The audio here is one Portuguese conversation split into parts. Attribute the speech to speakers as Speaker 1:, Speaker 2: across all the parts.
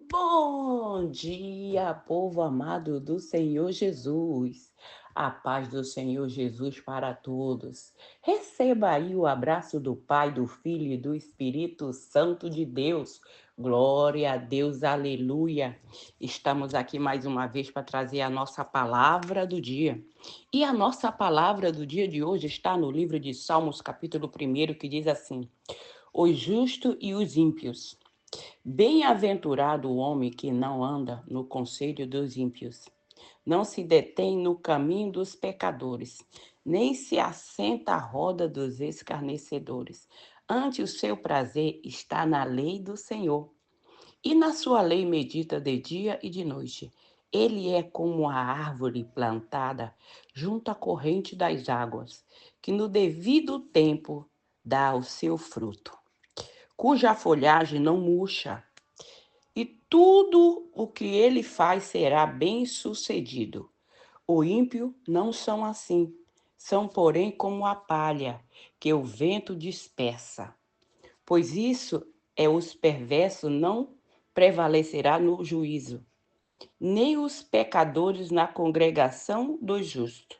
Speaker 1: Bom dia, povo amado do Senhor Jesus. A paz do Senhor Jesus para todos. Receba aí o abraço do Pai, do Filho e do Espírito Santo de Deus. Glória a Deus, aleluia. Estamos aqui mais uma vez para trazer a nossa palavra do dia. E a nossa palavra do dia de hoje está no livro de Salmos, capítulo 1, que diz assim: Os justos e os ímpios. Bem-aventurado o homem que não anda no conselho dos ímpios, não se detém no caminho dos pecadores, nem se assenta à roda dos escarnecedores. Ante o seu prazer está na lei do Senhor, e na sua lei medita de dia e de noite. Ele é como a árvore plantada junto à corrente das águas, que no devido tempo dá o seu fruto, cuja folhagem não murcha, e tudo o que ele faz será bem-sucedido. O ímpio não são assim, são, porém, como a palha que o vento dispersa. Pois isso é os perversos não prevalecerá no juízo, nem os pecadores na congregação dos justos.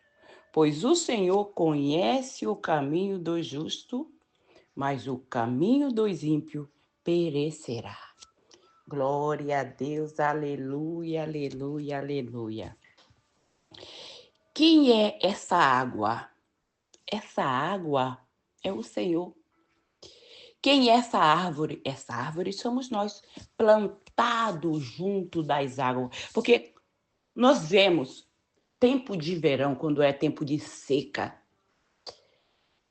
Speaker 1: Pois o Senhor conhece o caminho do justo, mas o caminho dos ímpios perecerá. Glória a Deus, aleluia, aleluia, aleluia. Quem é essa água? Essa água é o Senhor. Quem é essa árvore? Essa árvore somos nós, plantados junto das águas. Porque nós vemos tempo de verão, quando é tempo de seca.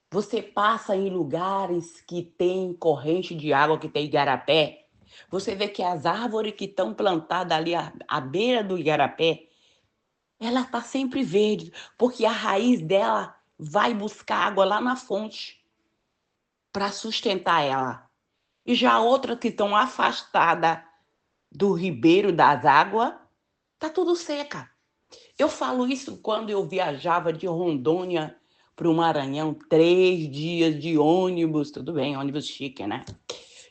Speaker 1: Você passa em lugares que tem corrente de água, que tem igarapé. Você vê que as árvores que estão plantadas ali à beira do igarapé, ela está sempre verde, porque a raiz dela vai buscar água lá na fonte para sustentar ela. E já outras que estão afastadas do ribeiro das águas, tá tudo seca. Eu falo isso quando eu viajava de Rondônia para o Maranhão, 3 dias de ônibus, tudo bem, ônibus chique, né?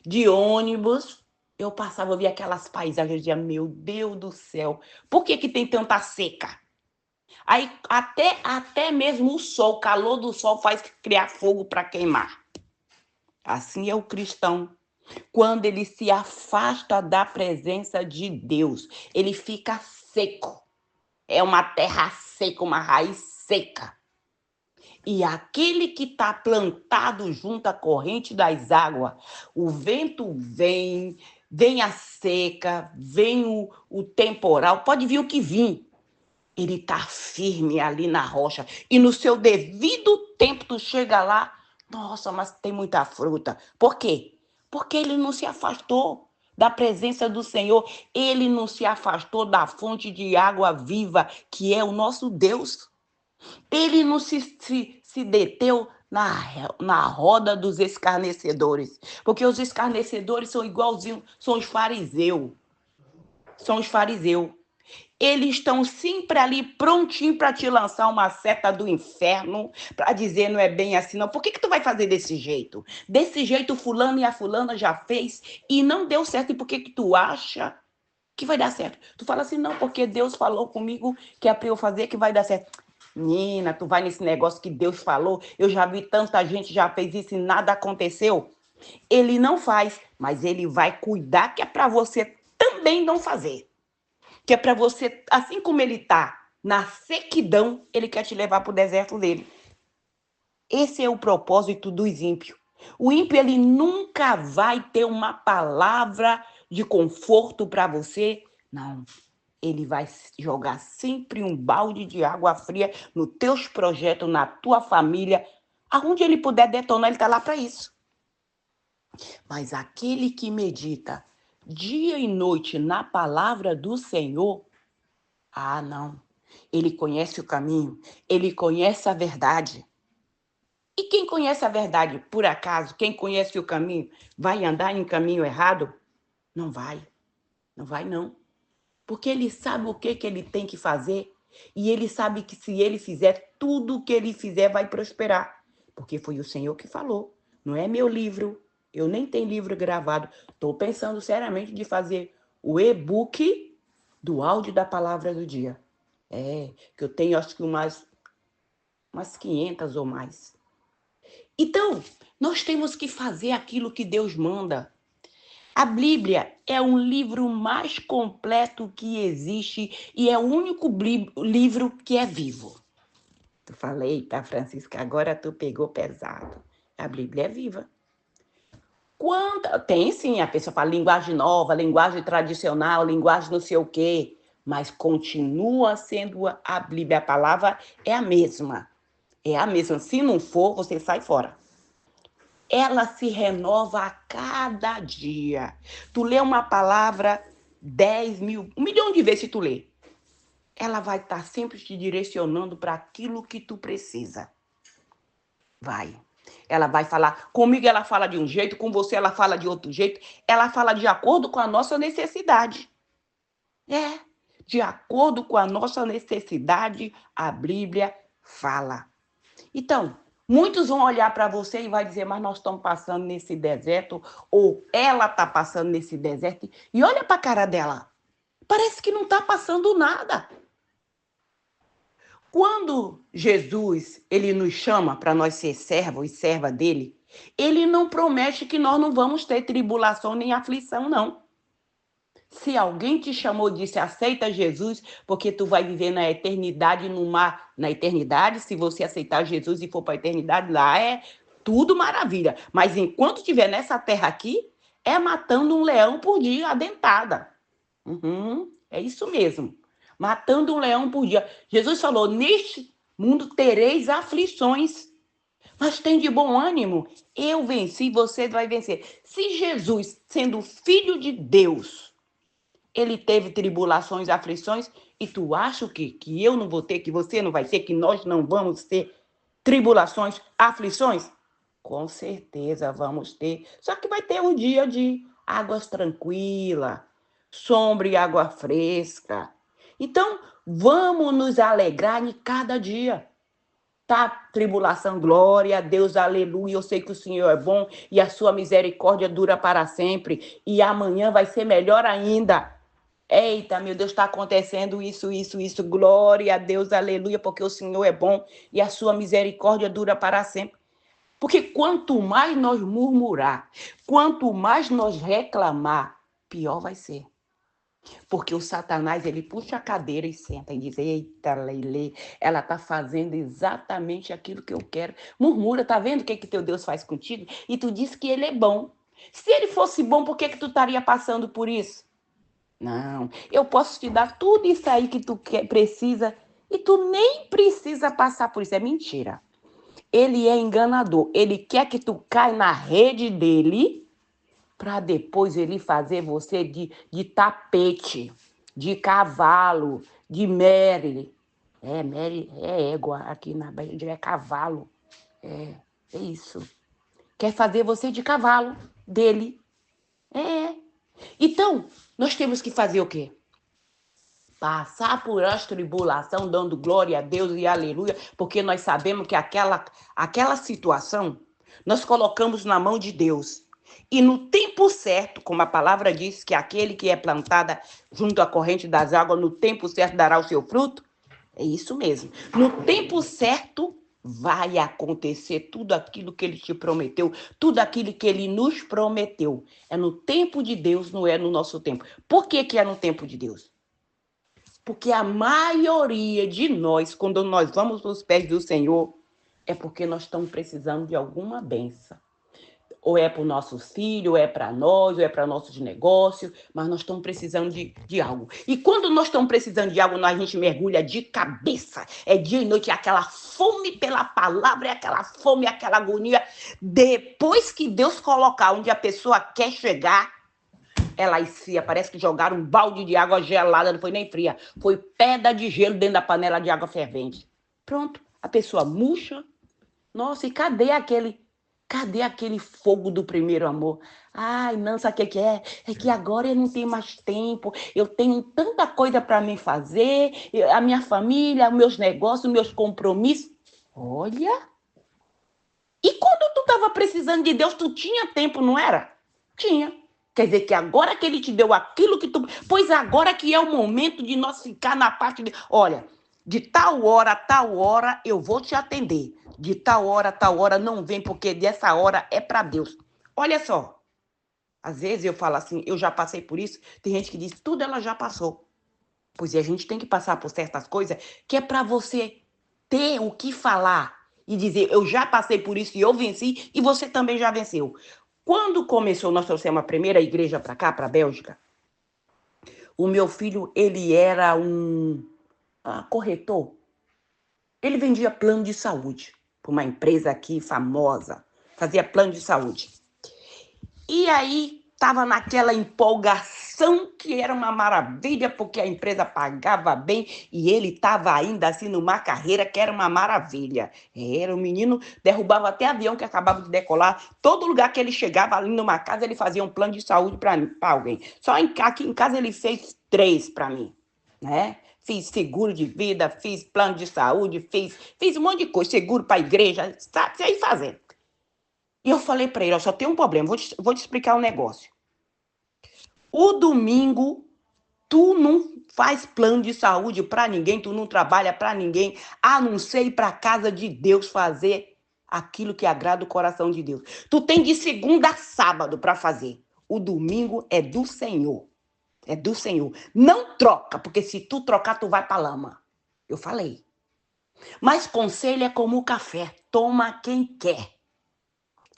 Speaker 1: De ônibus, eu passava, eu via aquelas paisagens, eu dizia, meu Deus do céu, por que que tem tanta seca? Aí até mesmo o sol, o calor do sol faz criar fogo para queimar. Assim é o cristão. Quando ele se afasta da presença de Deus, ele fica seco. É uma terra seca, uma raiz seca. E aquele que está plantado junto à corrente das águas, o vento vem, vem a seca, vem o temporal, pode vir o que vir. Ele está firme ali na rocha. E no seu devido tempo, tu chega lá, nossa, mas tem muita fruta. Por quê? Porque ele não se afastou da presença do Senhor. Ele não se afastou da fonte de água viva, que é o nosso Deus. Ele não se deteu na roda dos escarnecedores. Porque os escarnecedores são igualzinhos, são os fariseus. São os fariseus. Eles estão sempre ali prontinho para te lançar uma seta do inferno, para dizer não é bem assim não. Por que tu vai fazer desse jeito? Desse jeito fulano e a fulana já fez e não deu certo. E por que tu acha que vai dar certo? Tu fala assim, não, porque Deus falou comigo que é para eu fazer que vai dar certo. Menina, tu vai nesse negócio que Deus falou. Eu já vi tanta gente já fez isso e nada aconteceu. Ele não faz, mas ele vai cuidar que é para você também não fazer, que é para você, assim como ele está na sequidão, ele quer te levar para o deserto dele. Esse é o propósito dos ímpios. O ímpio, ele nunca vai ter uma palavra de conforto para você. Não. Ele vai jogar sempre um balde de água fria nos teus projetos, na tua família. Aonde ele puder detonar, ele está lá para isso. Mas aquele que medita dia e noite na palavra do Senhor, ah, não. Ele conhece o caminho, ele conhece a verdade. E quem conhece a verdade, por acaso, quem conhece o caminho, vai andar em caminho errado? Não vai. Não vai, não. Porque ele sabe o que ele tem que fazer. E ele sabe que se ele fizer, tudo o que ele fizer vai prosperar. Porque foi o Senhor que falou. Não é meu livro. Eu nem tenho livro gravado. Estou pensando seriamente de fazer o e-book do áudio da palavra do dia. Que eu tenho acho que umas 500 ou mais. Então, nós temos que fazer aquilo que Deus manda. A Bíblia é um livro mais completo que existe e é o único livro que é vivo. Tu falei, tá, Francisca? Agora tu pegou pesado. A Bíblia é viva. Tem sim, a pessoa fala linguagem nova, linguagem tradicional, linguagem não sei o quê, mas continua sendo a Bíblia, a palavra é a mesma. É a mesma. Se não for, você sai fora. Ela se renova a cada dia. Tu lê uma palavra 10 mil, 1 milhão de vezes se tu lê. Ela vai estar sempre te direcionando para aquilo que tu precisa. Vai. Ela vai falar, comigo ela fala de um jeito, com você ela fala de outro jeito. Ela fala de acordo com a nossa necessidade. De acordo com a nossa necessidade, a Bíblia fala. Então, muitos vão olhar para você e vai dizer, mas nós estamos passando nesse deserto, ou ela está passando nesse deserto, e olha para a cara dela. Parece que não está passando nada. Quando Jesus, ele nos chama para nós ser servo e serva dele, ele não promete que nós não vamos ter tribulação nem aflição, não. Se alguém te chamou e disse, aceita Jesus, porque tu vai viver na eternidade, na eternidade, se você aceitar Jesus e for para a eternidade, lá é tudo maravilha. Mas enquanto estiver nessa terra aqui, é matando um leão por dia, a dentada. É isso mesmo. Matando um leão por dia. Jesus falou, neste mundo tereis aflições, mas tem de bom ânimo. Eu venci, você vai vencer. Se Jesus, sendo filho de Deus, ele teve tribulações, aflições, e tu acha que eu não vou ter, que você não vai ter, que nós não vamos ter tribulações, aflições? Com certeza vamos ter. Só que vai ter um dia de águas tranquilas, sombra e água fresca. Então, vamos nos alegrar em cada dia. Tá, tribulação, glória a Deus, aleluia. Eu sei que o Senhor é bom e a sua misericórdia dura para sempre. E amanhã vai ser melhor ainda. Eita, meu Deus, está acontecendo isso. Glória a Deus, aleluia, porque o Senhor é bom e a sua misericórdia dura para sempre. Porque quanto mais nós murmurar, quanto mais nós reclamar, pior vai ser. Porque o Satanás, ele puxa a cadeira e senta e diz, eita, Leile, ela está fazendo exatamente aquilo que eu quero. Murmura, tá vendo o que teu Deus faz contigo? E tu diz que ele é bom. Se ele fosse bom, por que tu estaria passando por isso? Não, eu posso te dar tudo isso aí que tu precisa e tu nem precisa passar por isso. É mentira. Ele é enganador. Ele quer que tu caia na rede dele para depois ele fazer você de tapete, de cavalo, de Mary. Mary é égua, aqui na Bahia é cavalo. É isso. Quer fazer você de cavalo dele. Então, nós temos que fazer o quê? Passar por as tribulação, dando glória a Deus e aleluia, porque nós sabemos que aquela situação nós colocamos na mão de Deus. E no tempo certo, como a palavra diz, que aquele que é plantada junto à corrente das águas, no tempo certo dará o seu fruto. É isso mesmo. No tempo certo vai acontecer tudo aquilo que ele te prometeu, tudo aquilo que ele nos prometeu. É no tempo de Deus, não é no nosso tempo. Por que é no tempo de Deus? Porque a maioria de nós, quando nós vamos para os pés do Senhor, é porque nós estamos precisando de alguma bênção. Ou é para os nossos filhos, ou é para nós, ou é para nossos negócios, mas nós estamos precisando de algo. E quando nós estamos precisando de algo, a gente mergulha de cabeça. É dia e noite, é aquela fome pela palavra, é aquela fome, aquela agonia. Depois que Deus colocar onde a pessoa quer chegar, ela esfria, parece que jogaram um balde de água gelada, não foi nem fria, foi pedra de gelo dentro da panela de água fervente. Pronto, a pessoa murcha. Nossa, e cadê aquele fogo do primeiro amor? Ai, não, sabe o que é? É que agora eu não tenho mais tempo, eu tenho tanta coisa para mim fazer, a minha família, meus negócios, meus compromissos. Olha, e quando tu estava precisando de Deus, tu tinha tempo, não era? Tinha. Quer dizer que agora que ele te deu aquilo que tu... Pois agora que é o momento de nós ficar na parte de... Olha, de tal hora a tal hora eu vou te atender. De tal hora a tal hora não vem, porque dessa hora é para Deus. Olha só. Às vezes eu falo assim, eu já passei por isso. Tem gente que diz, tudo ela já passou. Pois é, a gente tem que passar por certas coisas que é para você ter o que falar e dizer, eu já passei por isso e eu venci e você também já venceu. Quando começou, nós trouxemos a primeira igreja para cá, para a Bélgica, o meu filho, ele era um corretor. Ele vendia plano de saúde para uma empresa aqui famosa, fazia plano de saúde. E aí, estava naquela empolgação que era uma maravilha, porque a empresa pagava bem e ele estava ainda assim numa carreira que era uma maravilha. Era um menino, derrubava até avião que acabava de decolar. Todo lugar que ele chegava ali numa casa, ele fazia um plano de saúde para alguém. Só aqui em casa ele fez 3 para mim, né? Fiz seguro de vida, fiz plano de saúde, fiz um monte de coisa, seguro para a igreja, sabe? Sei fazer. E eu falei para ele, ó, só tem um problema, vou te explicar um negócio. O domingo, tu não faz plano de saúde para ninguém, tu não trabalha para ninguém, a não ser ir para a casa de Deus fazer aquilo que agrada o coração de Deus. Tu tem de segunda a sábado para fazer. O domingo é do Senhor. É do Senhor. Não troca, porque se tu trocar, tu vai para lama. Eu falei. Mas conselho é como o café, toma quem quer.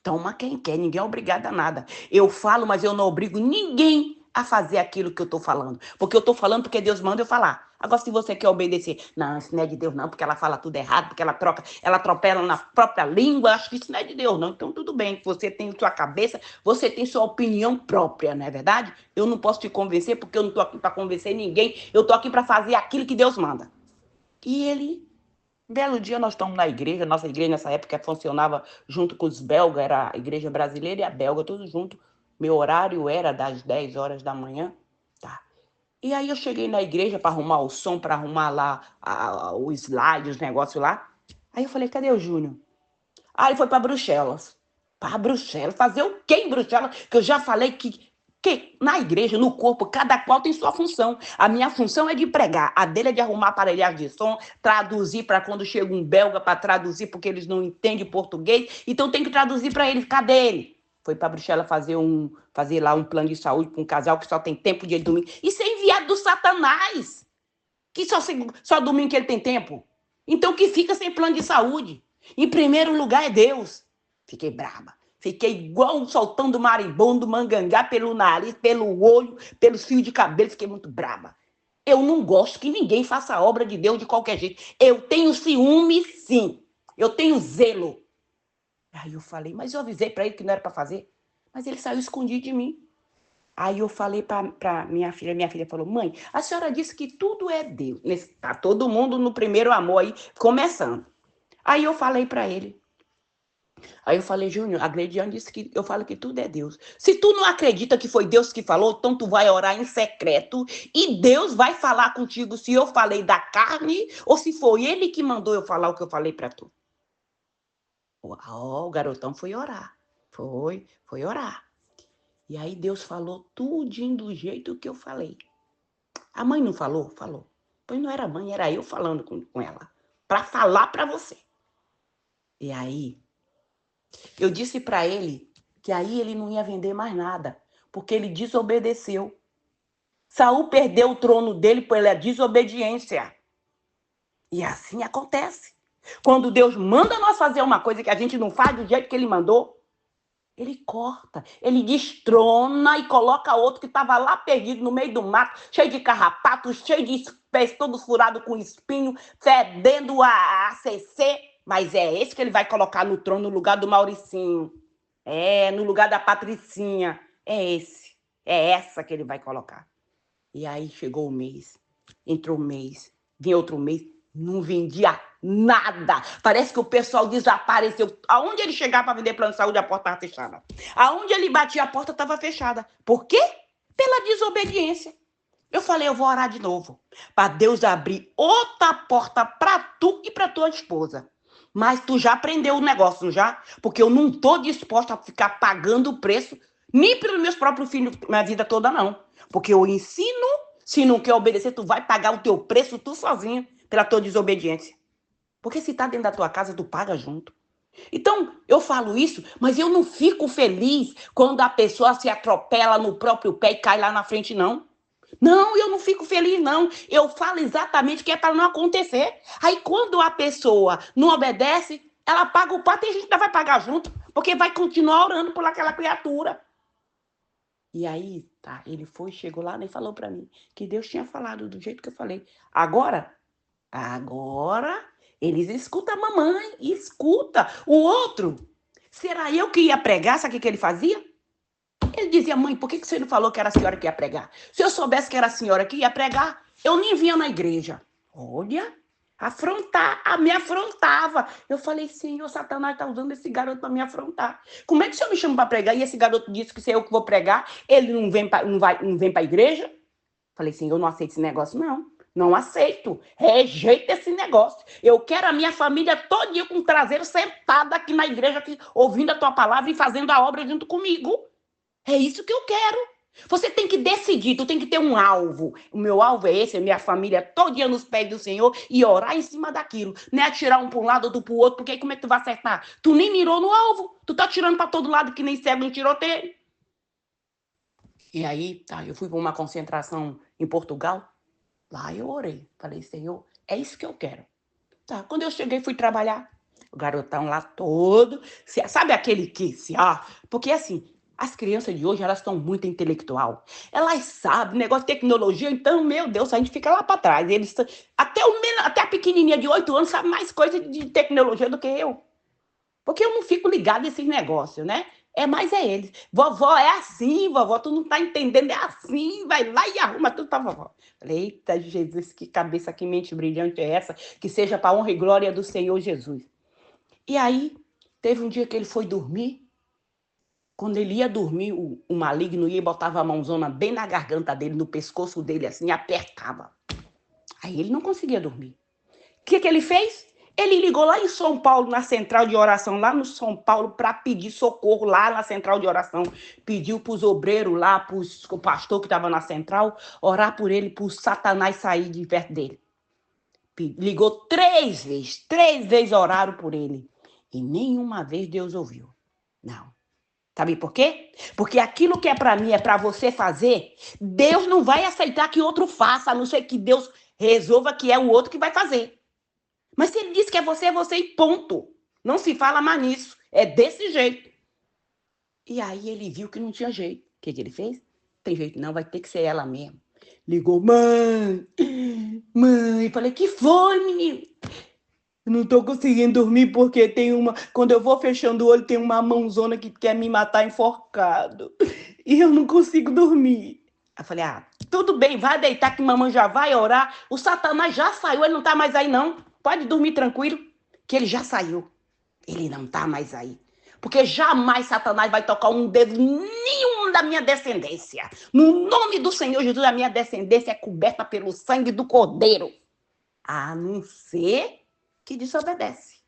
Speaker 1: Toma quem quer, ninguém é obrigado a nada. Eu falo, mas eu não obrigo ninguém a fazer aquilo que eu estou falando. Porque eu estou falando porque Deus manda eu falar. Agora, se você quer obedecer, não, isso não é de Deus não, porque ela fala tudo errado, porque ela troca, ela atropela na própria língua, acho que isso não é de Deus não. Então, tudo bem, você tem sua cabeça, você tem sua opinião própria, não é verdade? Eu não posso te convencer, porque eu não estou aqui para convencer ninguém, eu estou aqui para fazer aquilo que Deus manda. E ele... Belo dia nós estamos na igreja, nossa igreja nessa época funcionava junto com os belgas, era a igreja brasileira e a belga, tudo junto. Meu horário era das 10 horas da manhã, tá? E aí eu cheguei na igreja para arrumar o som, para arrumar lá o slide, os negócios lá. Aí eu falei, cadê o Júnior? Ah, ele foi para Bruxelas. Para Bruxelas? Fazer o quê em Bruxelas? Que eu já falei que na igreja, no corpo, cada qual tem sua função. A minha função é de pregar, a dele é de arrumar aparelhagem de som, traduzir para quando chega um belga para traduzir, porque eles não entendem português, então tem que traduzir para eles. Cadê ele? Foi para Bruxelas fazer lá um plano de saúde para um casal que só tem tempo de domingo. Isso é enviado do Satanás, que só domingo que ele tem tempo. Então que fica sem plano de saúde. Em primeiro lugar é Deus. Fiquei braba. Fiquei igual soltando marimbondo, mangangá pelo nariz, pelo olho, pelos fios de cabelo. Fiquei muito braba. Eu não gosto que ninguém faça a obra de Deus de qualquer jeito. Eu tenho ciúme, sim. Eu tenho zelo. Aí eu falei, mas eu avisei para ele que não era para fazer. Mas ele saiu escondido de mim. Aí eu falei para minha filha falou, mãe, a senhora disse que tudo é Deus. Tá todo mundo no primeiro amor aí, começando. Aí eu falei para ele. Aí eu falei, Júnior, a Gleidiane disse que eu falo que tudo é Deus. Se tu não acredita que foi Deus que falou, então tu vai orar em secreto e Deus vai falar contigo se eu falei da carne ou se foi ele que mandou eu falar o que eu falei para tu. O garotão foi orar. Foi orar. E aí Deus falou tudinho do jeito que eu falei. A mãe não falou? Falou. Pois não era a mãe, era eu falando com ela. Para falar para você. E aí, eu disse para ele que aí ele não ia vender mais nada, porque ele desobedeceu. Saul perdeu o trono dele pela desobediência. E assim acontece. Quando Deus manda nós fazer uma coisa que a gente não faz do jeito que ele mandou, ele corta, ele destrona e coloca outro que estava lá perdido no meio do mato, cheio de carrapatos, cheio de pés todos furados com espinho, fedendo a CC. Mas é esse que ele vai colocar no trono no lugar do Mauricinho. É, no lugar da Patricinha. É esse. É essa que ele vai colocar. E aí chegou o mês, entrou o mês, vinha outro mês, não vendia nada. Parece que o pessoal desapareceu. Aonde ele chegava para vender plano de saúde, a porta estava fechada. Aonde ele batia, a porta estava fechada. Por quê? Pela desobediência. Eu falei, eu vou orar de novo, para Deus abrir outra porta para tu e para tua esposa. Mas tu já aprendeu o negócio, não já? Porque eu não estou disposta a ficar pagando o preço Nem pelos meus próprios filhos, minha vida toda, não. Porque eu ensino, se não quer obedecer, tu vai pagar o teu preço tu sozinha pela tua desobediência. Porque se tá dentro da tua casa, tu paga junto. Então, eu falo isso, mas eu não fico feliz quando a pessoa se atropela no próprio pé e cai lá na frente, não. Não, eu não fico feliz, não. Eu falo exatamente o que é para não acontecer. Aí, quando a pessoa não obedece, ela paga o pato e a gente ainda vai pagar junto, porque vai continuar orando por aquela criatura. E aí, tá, ele foi, chegou lá e falou para mim que Deus tinha falado do jeito que eu falei. Agora, eles escutam a mamãe, escuta. O outro, será eu que ia pregar? Sabe o que ele fazia? Ele dizia, mãe, por que você não falou que era a senhora que ia pregar? Se eu soubesse que era a senhora que ia pregar, eu nem vinha na igreja. Olha, me afrontava. Eu falei, Senhor, Satanás está usando esse garoto para me afrontar. Como é que o senhor me chama para pregar e esse garoto disse que se eu que vou pregar, ele não vem para a igreja? Falei, Senhor, eu não aceito esse negócio, não. Não aceito. Rejeito esse negócio. Eu quero a minha família todinha com o traseiro sentada aqui na igreja, aqui, ouvindo a tua palavra e fazendo a obra junto comigo. É isso que eu quero. Você tem que decidir, tu tem que ter um alvo. O meu alvo é esse, a minha família todinha nos pés do Senhor e orar em cima daquilo. Não é atirar um para um lado, outro para o outro, porque aí como é que tu vai acertar? Tu nem mirou no alvo. Tu tá tirando para todo lado que nem cego em tiroteio. E aí, tá, eu fui para uma concentração em Portugal. Lá eu orei. Falei, Senhor, é isso que eu quero. Tá, quando eu cheguei, fui trabalhar. O garotão lá todo. Sabe aquele que porque assim, as crianças de hoje, elas estão muito intelectual. Elas sabem, negócio de tecnologia, então, meu Deus, a gente fica lá para trás. Eles, até a pequenininha de 8 anos sabe mais coisa de tecnologia do que eu. Porque eu não fico ligada nesses negócios, né? Mas é eles. Vovó, é assim, vovó, tu não tá entendendo, é assim, vai lá e arruma tudo pra vovó. Falei, eita, Jesus, que cabeça, que mente brilhante é essa? Que seja para honra e glória do Senhor Jesus. E aí, teve um dia que ele foi dormir. Quando ele ia dormir, o maligno ia e botava a mãozona bem na garganta dele, no pescoço dele, assim, e apertava. Aí ele não conseguia dormir. O que ele fez? Ele ligou lá em São Paulo, na central de oração, lá no São Paulo, para pedir socorro lá na central de oração. Pediu para os obreiros lá, para o pastor que estava na central, orar por ele, para o Satanás sair de perto dele. Ligou 3 vezes oraram por ele. E nenhuma vez Deus ouviu. Não. Sabe por quê? Porque aquilo que é para mim, é para você fazer, Deus não vai aceitar que outro faça, a não ser que Deus resolva que é o outro que vai fazer. Mas se ele disse que é você e ponto. Não se fala mais nisso. É desse jeito. E aí ele viu que não tinha jeito. O que ele fez? Tem jeito não, vai ter que ser ela mesmo. Ligou, mãe. Falei, que foi, menino? Eu não tô conseguindo dormir porque quando eu vou fechando o olho, tem uma mãozona que quer me matar enforcado. E eu não consigo dormir. Eu falei, tudo bem, vai deitar que mamãe já vai orar. O Satanás já saiu, ele não tá mais aí não. Pode dormir tranquilo, que ele já saiu. Ele não tá mais aí. Porque jamais Satanás vai tocar um dedo nenhum da minha descendência. No nome do Senhor Jesus, a minha descendência é coberta pelo sangue do Cordeiro. A não ser que desobedece.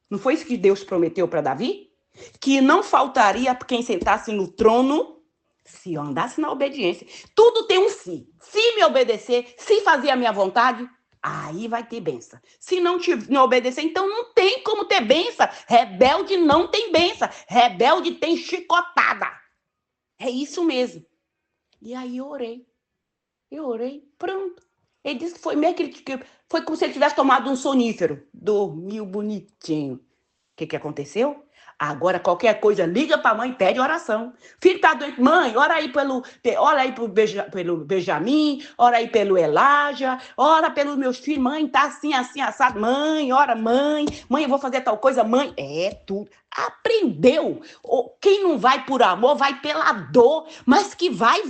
Speaker 1: Não foi isso que Deus prometeu para Davi? Que não faltaria quem sentasse no trono se eu andasse na obediência. Tudo tem um se. Se me obedecer, se fazer a minha vontade, aí vai ter benção. Se não obedecer, então não tem como ter benção. Rebelde não tem benção. Rebelde tem chicotada. É isso mesmo. E aí eu orei, pronto. Ele disse que foi meio que foi como se ele tivesse tomado um sonífero. Dormiu bonitinho. O que aconteceu? Agora, qualquer coisa, liga para a mãe e pede oração. Filho está doente. Mãe, ora aí pelo Benjamin, ora aí pelo Elijah, ora pelos meus filhos. Mãe, tá assim, assim, assado. Mãe, ora, mãe, eu vou fazer tal coisa. Mãe, tudo. Aprendeu. Quem não vai por amor, vai pela dor. Mas que vai.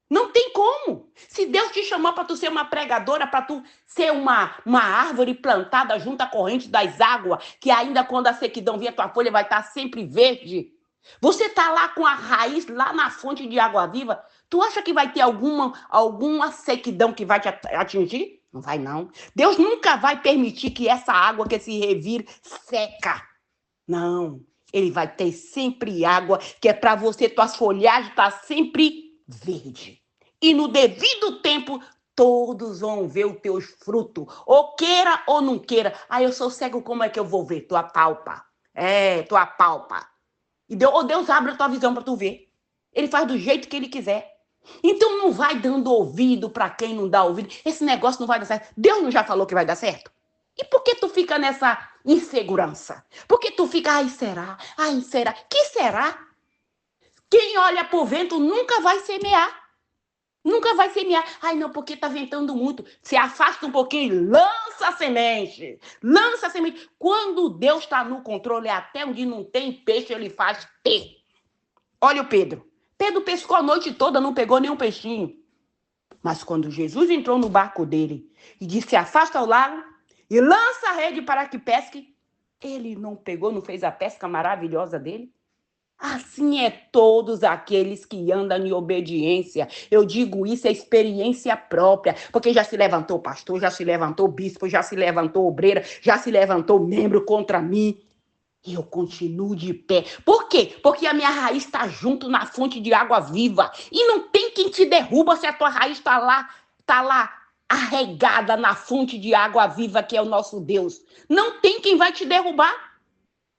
Speaker 1: Não tem como. Se Deus te chamou para tu ser uma pregadora, para tu ser uma árvore plantada junto à corrente das águas, que ainda quando a sequidão vier, tua folha vai estar sempre verde. Você está lá com a raiz, lá na fonte de água viva. Tu acha que vai ter alguma sequidão que vai te atingir? Não vai, não. Deus nunca vai permitir que essa água que se revire seca. Não. ele vai ter sempre água, que é para você, tuas folhagens tá sempre verde. E no devido tempo, todos vão ver os teus frutos, ou queira ou não queira. Ah, eu sou cego, como é que eu vou ver? Tu apalpa. Tu apalpa. E Deus abre a tua visão para tu ver. Ele faz do jeito que ele quiser. Então não vai dando ouvido para quem não dá ouvido. Esse negócio não vai dar certo. Deus não já falou que vai dar certo? E por que tu fica nessa insegurança? Por que tu fica, ai, será? Ai, será? Que será? Quem olha pro vento nunca vai semear. Nunca vai semear. Ai, não, porque tá ventando muito. Se afasta um pouquinho, lança a semente. Lança a semente. Quando Deus está no controle, até onde não tem peixe, ele faz ter. Olha o Pedro. Pedro pescou a noite toda, não pegou nenhum peixinho. Mas quando Jesus entrou no barco dele e disse, afasta ao lago e lança a rede para que pesque, ele não pegou, não fez a pesca maravilhosa dele? Assim é todos aqueles que andam em obediência. Eu digo isso, é experiência própria, porque já se levantou pastor, já se levantou bispo, já se levantou obreira, já se levantou membro contra mim. E eu continuo de pé. Por quê? Porque a minha raiz está junto na fonte de água viva. E não tem quem te derruba se a tua raiz está lá arregada na fonte de água viva que é o nosso Deus. Não tem quem vai te derrubar.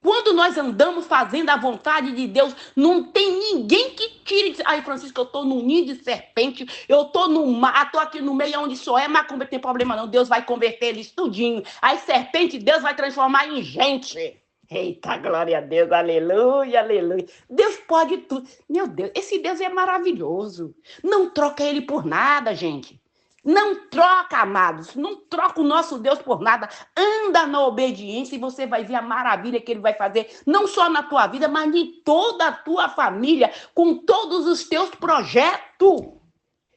Speaker 1: Quando nós andamos fazendo a vontade de Deus, não tem ninguém que tire. Ai, Francisco, eu estou num ninho de serpente, eu estou no mar, estou aqui no meio onde só é macumba, não tem problema não. Deus vai converter eles tudinho. As serpentes, Deus vai transformar em gente. Eita, glória a Deus, aleluia, aleluia. Deus pode tudo. Meu Deus, esse Deus é maravilhoso. Não troca ele por nada, gente. Não troca, amados, não troca o nosso Deus por nada. Anda na obediência e você vai ver a maravilha que ele vai fazer, não só na tua vida, mas em toda a tua família, com todos os teus projetos.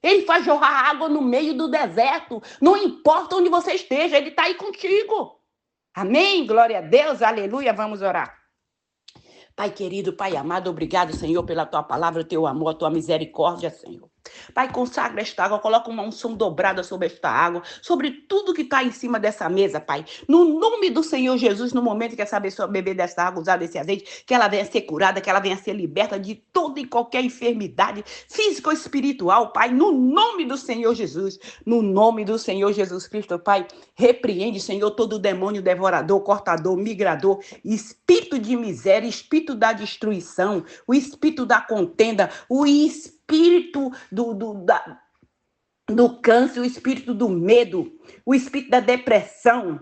Speaker 1: Ele faz jorrar água no meio do deserto. Não importa onde você esteja, ele está aí contigo. Amém? Glória a Deus, aleluia. Vamos orar. Pai querido, Pai amado, obrigado, Senhor, pela tua palavra, teu amor, a tua misericórdia, Senhor. Pai, consagra esta água, coloca uma unção dobrada sobre esta água, sobre tudo que está em cima dessa mesa, Pai. No nome do Senhor Jesus, no momento que essa pessoa beber dessa água, usar desse azeite, que ela venha ser curada, que ela venha ser liberta de toda e qualquer enfermidade física ou espiritual, Pai. No nome do Senhor Jesus, no nome do Senhor Jesus Cristo, Pai. Repreende, Senhor, todo demônio devorador, cortador, migrador, espírito de miséria, espírito da destruição, o espírito da contenda, o espírito do câncer, o espírito do medo, o espírito da depressão,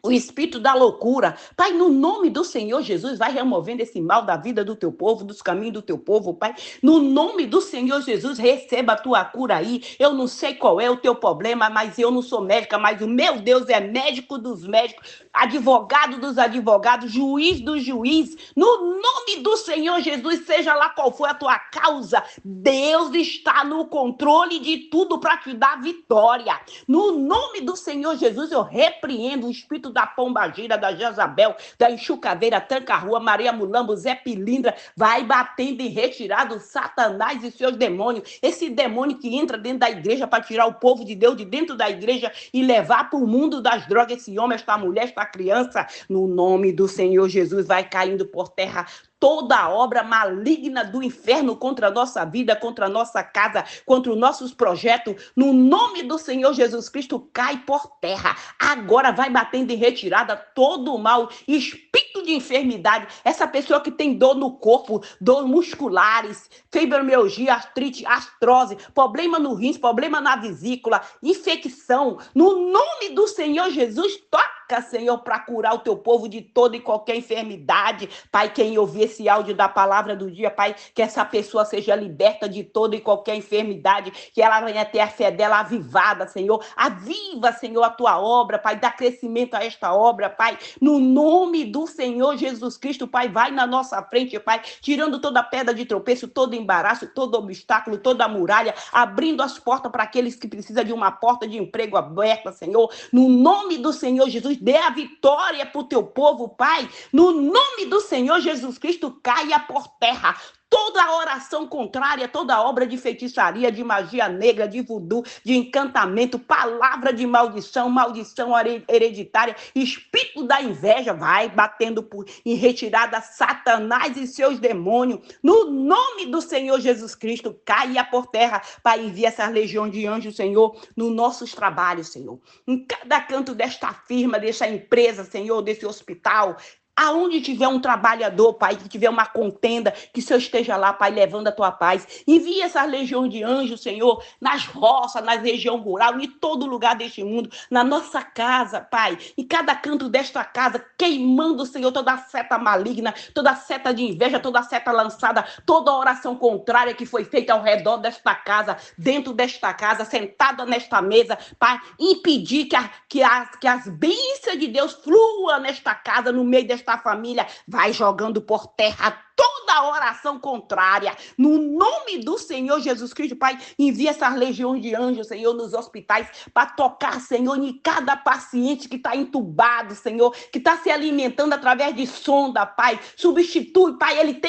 Speaker 1: o espírito da loucura. Pai, no nome do Senhor Jesus, vai removendo esse mal da vida do teu povo, dos caminhos do teu povo, Pai. No nome do Senhor Jesus, receba a tua cura aí. Eu não sei qual é o teu problema, mas eu não sou médica, mas o meu Deus é médico dos médicos, advogado dos advogados, juiz dos juízes. No nome do Senhor Jesus, seja lá qual for a tua causa, Deus está no controle de tudo para te dar vitória. No nome do Senhor Jesus, eu repreendo o espírito da pombagira, da Jezabel, da enxucaveira, tranca-rua, Maria Mulambo, Zé Pilindra, vai batendo em retirada Satanás e seus demônios. Esse demônio que entra dentro da igreja para tirar o povo de Deus de dentro da igreja e levar para o mundo das drogas esse homem, esta mulher, esta criança, no nome do Senhor Jesus, vai caindo por terra toda obra maligna do inferno contra a nossa vida, contra a nossa casa, contra os nossos projetos, no nome do Senhor Jesus Cristo, cai por terra. Agora vai batendo em retirada todo o mal, espírito de enfermidade, essa pessoa que tem dor no corpo, dor musculares, fibromialgia, artrite, artrose, problema no rins, problema na vesícula, infecção, no nome do Senhor Jesus, toca, Senhor, para curar o teu povo de toda e qualquer enfermidade. Pai, quem ouvir esse áudio da palavra do dia, Pai, que essa pessoa seja liberta de toda e qualquer enfermidade, que ela venha ter a fé dela avivada, Senhor. Aviva, Senhor, a tua obra, Pai, dá crescimento a esta obra, Pai, no nome do Senhor Jesus Cristo, Pai, vai na nossa frente, Pai, tirando toda pedra de tropeço, todo embaraço, todo obstáculo, toda muralha, abrindo as portas para aqueles que precisam de uma porta de emprego aberta, Senhor, no nome do Senhor Jesus, dê a vitória para o teu povo, Pai, no nome do Senhor Jesus Cristo, caia por terra toda oração contrária, toda obra de feitiçaria, de magia negra, de voodoo, de encantamento, palavra de maldição, maldição hereditária, espírito da inveja, vai batendo em retirada Satanás e seus demônios. No nome do Senhor Jesus Cristo, caia por terra, Pai, envia essa legião de anjos, Senhor, nos nossos trabalhos, Senhor. Em cada canto desta firma, desta empresa, Senhor, desse hospital, aonde tiver um trabalhador, Pai, que tiver uma contenda, que o Senhor esteja lá, Pai, levando a tua paz. Envia essa legião de anjos, Senhor, nas roças, na região rural, em todo lugar deste mundo, na nossa casa, Pai, em cada canto desta casa, queimando, Senhor, toda seta maligna, toda seta de inveja, toda seta lançada, toda oração contrária que foi feita ao redor desta casa, dentro desta casa, sentada nesta mesa, Pai, impedir que as bênçãos de Deus fluam nesta casa, no meio desta família, vai jogando por terra toda oração contrária. No nome do Senhor Jesus Cristo, Pai, envia essas legiões de anjos, Senhor, nos hospitais, para tocar, Senhor, em cada paciente que está entubado, Senhor, que está se alimentando através de sonda, Pai. Substitui, Pai, ele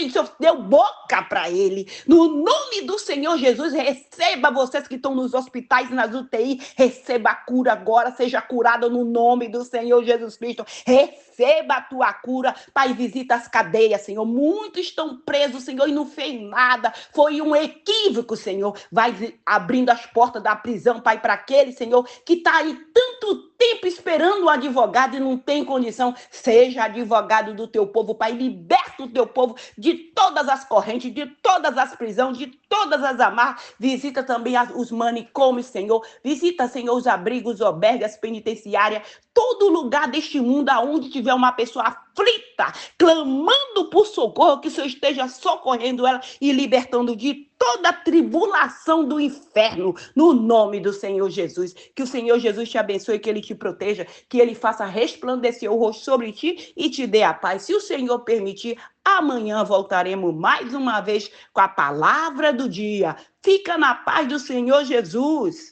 Speaker 1: deu boca para ele. No nome do Senhor Jesus, receba vocês que estão nos hospitais, nas UTI, receba a cura agora, seja curada no nome do Senhor Jesus Cristo. Receba a tua cura, Pai, visita as cadeias, Senhor. Muitos estão presos, Senhor, e não fez nada. Foi um equívoco, Senhor. Vai abrindo as portas da prisão, Pai, para aquele, Senhor, que está aí tanto tempo esperando um advogado e não tem condição. Seja advogado do teu povo, Pai. Liberta o teu povo de todas as correntes, de todas as prisões, de todas as amarras. Visita também os manicômios, Senhor. Visita, Senhor, os abrigos, os albergues, penitenciárias, todo lugar deste mundo aonde tiver uma pessoa aflita, clamando por socorro, que o Senhor esteja socorrendo ela e libertando de toda a tribulação do inferno, no nome do Senhor Jesus. Que o Senhor Jesus te abençoe, que ele te proteja, que ele faça resplandecer o rosto sobre ti e te dê a paz. Se o Senhor permitir, amanhã voltaremos mais uma vez com a palavra do dia. Fica na paz do Senhor Jesus.